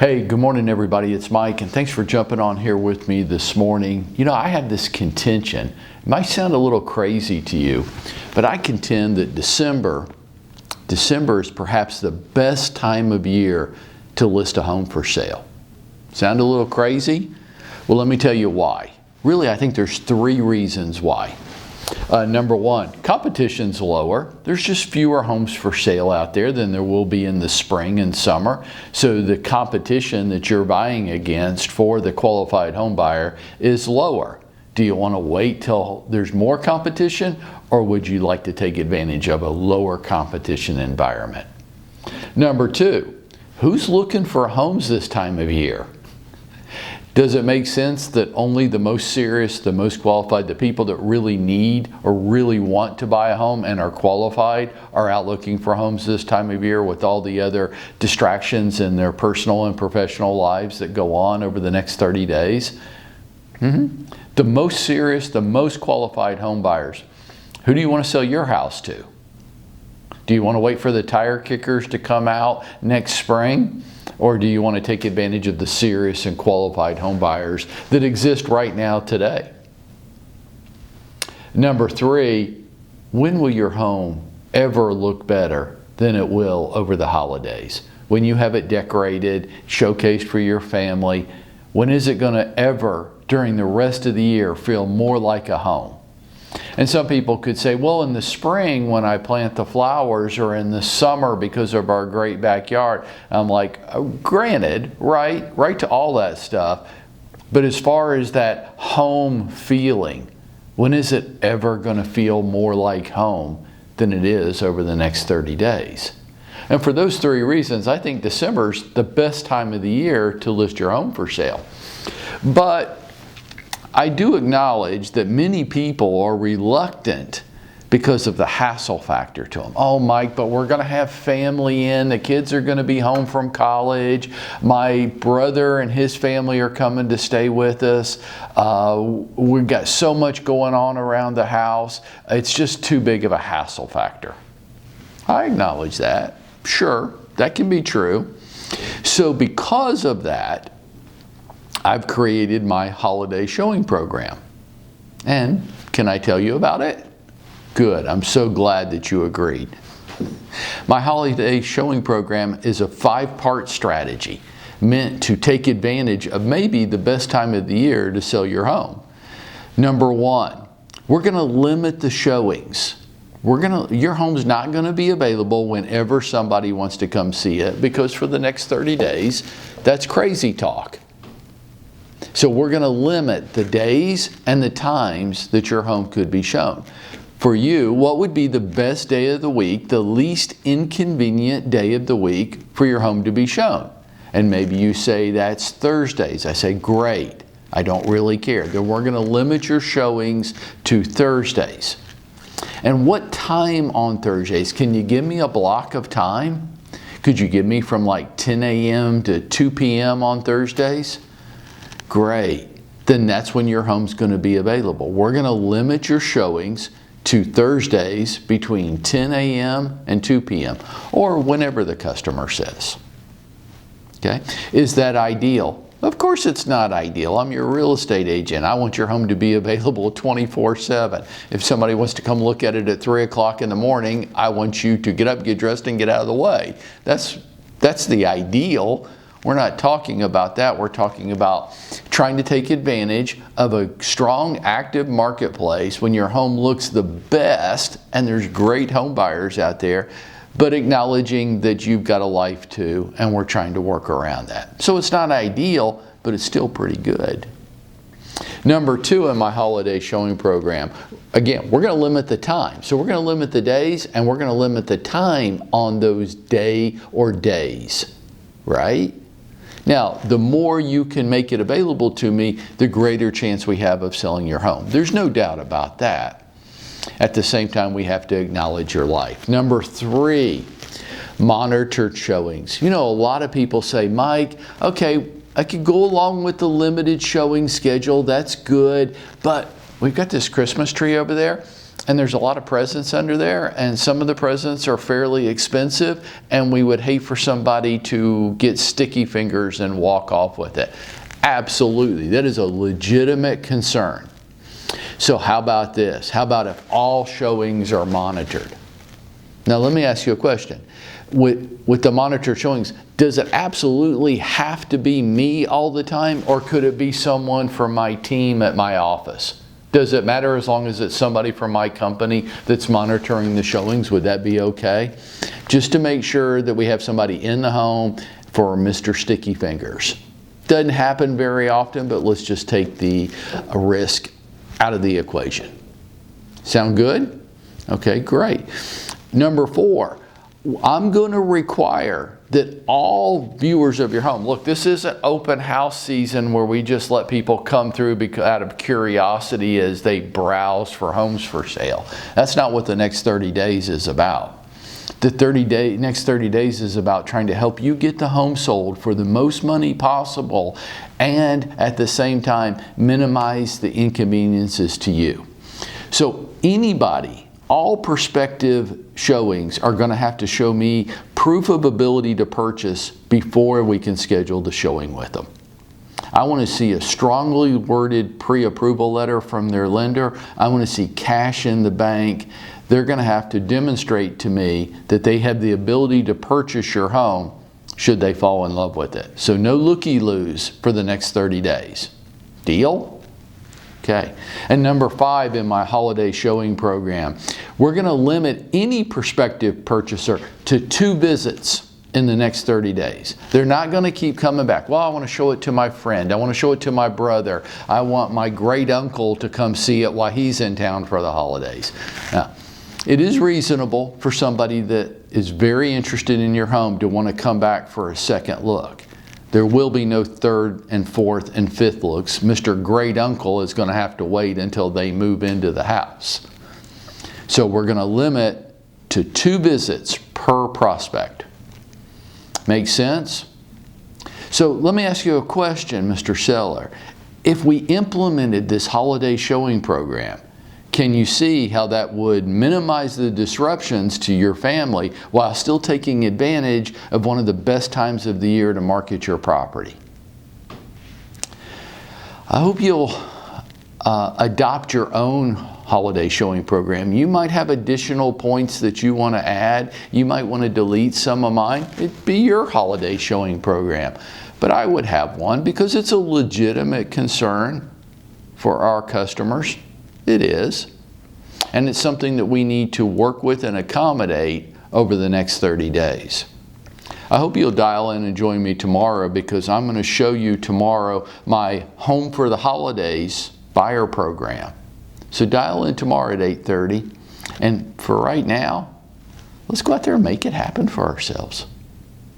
Hey, good morning everybody. It's Mike and thanks for jumping on here with me this morning. You know, I have this contention. It might sound a little crazy to you, but I contend that December is perhaps the best time of year to list a home for sale. Sound a little crazy? Well, let me tell you why. Really, I think there's three reasons why. Number one, competition's lower. There's just fewer homes for sale out there than there will be in the spring and summer. So the competition that you're buying against for the qualified home buyer is lower. Do you want to wait till there's more competition, or would you like to take advantage of a lower competition environment? Number two, who's looking for homes this time of year? Does it make sense that only the most serious, the most qualified, the people that really need or really want to buy a home and are qualified are out looking for homes this time of year with all the other distractions in their personal and professional lives that go on over the next 30 days? The most serious, the most qualified home buyers. Who do you want to sell your house to? Do you want to wait for the tire kickers to come out next spring? Or do you want to take advantage of the serious and qualified home buyers that exist right now today? Number three, when will your home ever look better than it will over the holidays? When you have it decorated, showcased for your family, when is it going to ever, during the rest of the year, feel more like a home? And some people could say, well, in the spring when I plant the flowers, or in the summer because of our great backyard. I'm like, granted, right to all that stuff. But as far as that home feeling, when is it ever going to feel more like home than it is over the next 30 days? And for those three reasons, I think December's the best time of the year to list your home for sale. But I do acknowledge that many people are reluctant because of the hassle factor to them. Oh, Mike, but we're going to have family in. The kids are going to be home from college. My brother and his family are coming to stay with us. We've got so much going on around the house. It's just too big of a hassle factor. I acknowledge that. Sure, that can be true. So because of that, I've created my holiday showing program. And can I tell you about it? Good, I'm so glad that you agreed. My holiday showing program is a 5-part strategy meant to take advantage of maybe the best time of the year to sell your home. Number one, we're going to limit the showings. Your home's not going to be available whenever somebody wants to come see it, because for the next 30 days, that's crazy talk. So we're going to limit the days and the times that your home could be shown. For you, what would be the best day of the week, the least inconvenient day of the week for your home to be shown? And maybe you say that's Thursdays. I say, great. I don't really care. Then we're going to limit your showings to Thursdays. And what time on Thursdays? Can you give me a block of time? Could you give me from like 10 a.m. to 2 p.m. on Thursdays? Great. Then that's when your home's going to be available. We're going to limit your showings to Thursdays between 10 a.m. and 2 p.m. or whenever the customer says. Okay? Is that ideal? Of course it's not ideal. I'm your real estate agent. I want your home to be available 24/7. If somebody wants to come look at it at 3 o'clock in the morning, I want you to get up, get dressed, and get out of the way. That's the ideal. We're not talking about that. We're talking about trying to take advantage of a strong, active marketplace when your home looks the best and there's great home buyers out there, but acknowledging that you've got a life too, and we're trying to work around that. So it's not ideal, but it's still pretty good. Number two in my holiday showing program, again, we're going to limit the time. So we're going to limit the days, and we're going to limit the time on those day or days, right? Now, the more you can make it available to me, the greater chance we have of selling your home. There's no doubt about that. At the same time, we have to acknowledge your life. Number three, monitored showings. You know, a lot of people say, Mike, okay, I could go along with the limited showing schedule. That's good. But we've got this Christmas tree over there. and there's a lot of presents under there, and some of the presents are fairly expensive, and we would hate for somebody to get sticky fingers and walk off with it. Absolutely, that is a legitimate concern. So how about this? How about if all showings are monitored? Now let me ask you a question. With the monitored showings, does it absolutely have to be me all the time, or could it be someone from my team at my office? Does it matter as long as it's somebody from my company that's monitoring the showings? Would that be okay? Just to make sure that we have somebody in the home for Mr. Sticky Fingers. Doesn't happen very often, but let's just take the risk out of the equation. Sound good? Okay, great. Number 4, I'm going to require that all viewers of your home, look, this isn't open house season where we just let people come through out of curiosity as they browse for homes for sale. That's not what the next 30 days is about. The next 30 days is about trying to help you get the home sold for the most money possible, and at the same time minimize the inconveniences to you. So anybody, all prospective showings are going to have to show me proof of ability to purchase before we can schedule the showing with them. I want to see a strongly worded pre-approval letter from their lender. I want to see cash in the bank. They're going to have to demonstrate to me that they have the ability to purchase your home should they fall in love with it. So no looky-loos for the next 30 days. Deal? Okay. And number 5 in my holiday showing program, we're going to limit any prospective purchaser to 2 visits in the next 30 days. They're not going to keep coming back. Well, I want to show it to my friend. I want to show it to my brother. I want my great uncle to come see it while he's in town for the holidays. Now, it is reasonable for somebody that is very interested in your home to want to come back for a second look. There will be no 3rd and 4th and 5th looks. Mr. Great Uncle is going to have to wait until they move into the house. So we're going to limit to 2 visits per prospect. Make sense? So let me ask you a question, Mr. Seller. If we implemented this holiday showing program, can you see how that would minimize the disruptions to your family while still taking advantage of one of the best times of the year to market your property? I hope you'll adopt your own holiday showing program. You might have additional points that you want to add. You might want to delete some of mine. It'd be your holiday showing program. But I would have one because it's a legitimate concern for our customers. It is. And it's something that we need to work with and accommodate over the next 30 days. I hope you'll dial in and join me tomorrow, because I'm going to show you tomorrow my Home for the Holidays buyer program. So dial in tomorrow at 8:30. And for right now, let's go out there and make it happen for ourselves.